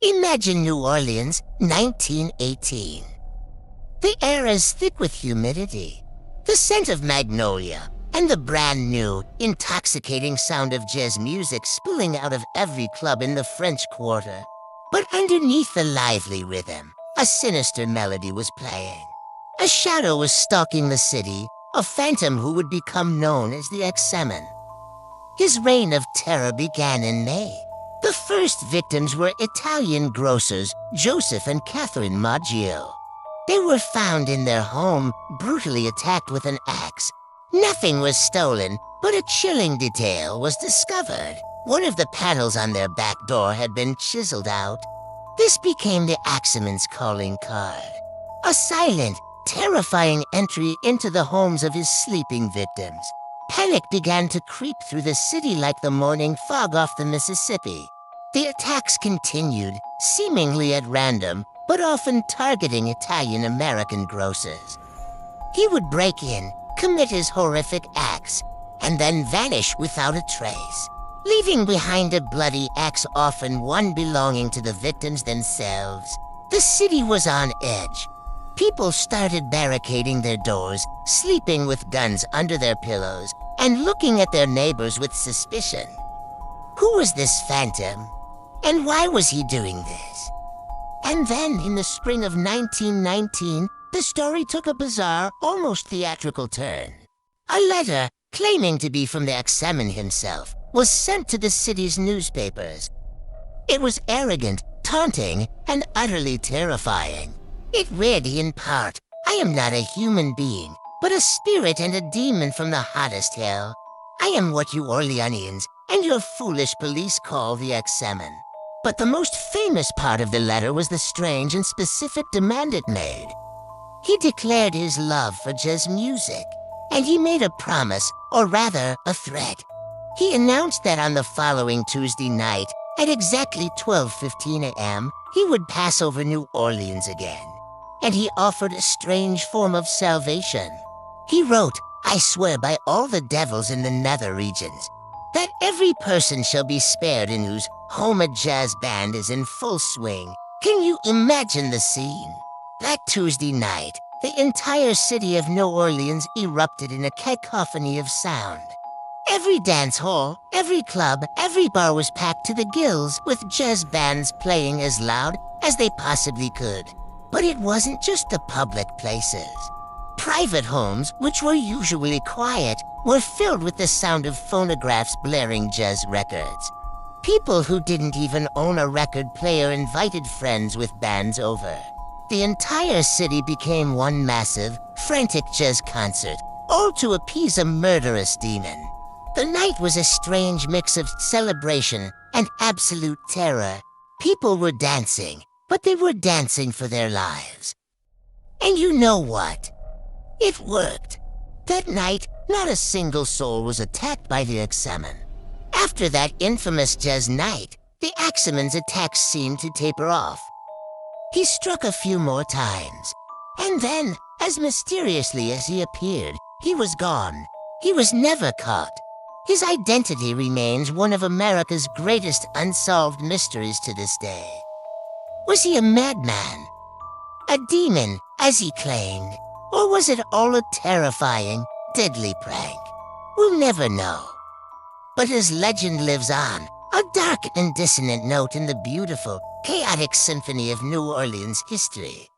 Imagine New Orleans, 1918. The air is thick with humidity, the scent of magnolia, and the brand new, intoxicating sound of jazz music spilling out of every club in the French Quarter. But underneath the lively rhythm, a sinister melody was playing. A shadow was stalking the city, a phantom who would become known as the Axeman. His reign of terror began in May. The first victims were Italian grocers Joseph and Catherine Maggio. They were found in their home, brutally attacked with an axe. Nothing was stolen, but a chilling detail was discovered. One of the panels on their back door had been chiseled out. This became the Axeman's calling card. A silent, terrifying entry into the homes of his sleeping victims. Panic began to creep through the city like the morning fog off the Mississippi. The attacks continued, seemingly at random, but often targeting Italian-American grocers. He would break in, commit his horrific acts, and then vanish without a trace, leaving behind a bloody axe, often one belonging to the victims themselves. The city was on edge. People started barricading their doors, sleeping with guns under their pillows, and looking at their neighbors with suspicion. Who was this phantom? And why was he doing this? And then, in the spring of 1919, the story took a bizarre, almost theatrical turn. A letter, claiming to be from the Axeman himself, was sent to the city's newspapers. It was arrogant, taunting, and utterly terrifying. It read in part, "I am not a human being, but a spirit and a demon from the hottest hell. I am what you Orleanians and your foolish police call the Axeman." But the most famous part of the letter was the strange and specific demand it made. He declared his love for jazz music, and he made a promise, or rather, a threat. He announced that on the following Tuesday night, at exactly 12:15 a.m., he would pass over New Orleans again. And he offered a strange form of salvation. He wrote, "I swear by all the devils in the nether regions, that every person shall be spared in whose home a jazz band is in full swing." Can you imagine the scene? That Tuesday night, the entire city of New Orleans erupted in a cacophony of sound. Every dance hall, every club, every bar was packed to the gills with jazz bands playing as loud as they possibly could. But it wasn't just the public places. Private homes, which were usually quiet, were filled with the sound of phonographs blaring jazz records. People who didn't even own a record player invited friends with bands over. The entire city became one massive, frantic jazz concert, all to appease a murderous demon. The night was a strange mix of celebration and absolute terror. People were dancing, but they were dancing for their lives. And you know what? It worked. That night, not a single soul was attacked by the Axeman. After that infamous jazz night, the Axeman's attacks seemed to taper off. He struck a few more times, and then, as mysteriously as he appeared, he was gone. He was never caught. His identity remains one of America's greatest unsolved mysteries to this day. Was he a madman? A demon, as he claimed? Or was it all a terrifying, deadly prank? We'll never know. But his legend lives on, a dark and dissonant note in the beautiful, chaotic symphony of New Orleans history.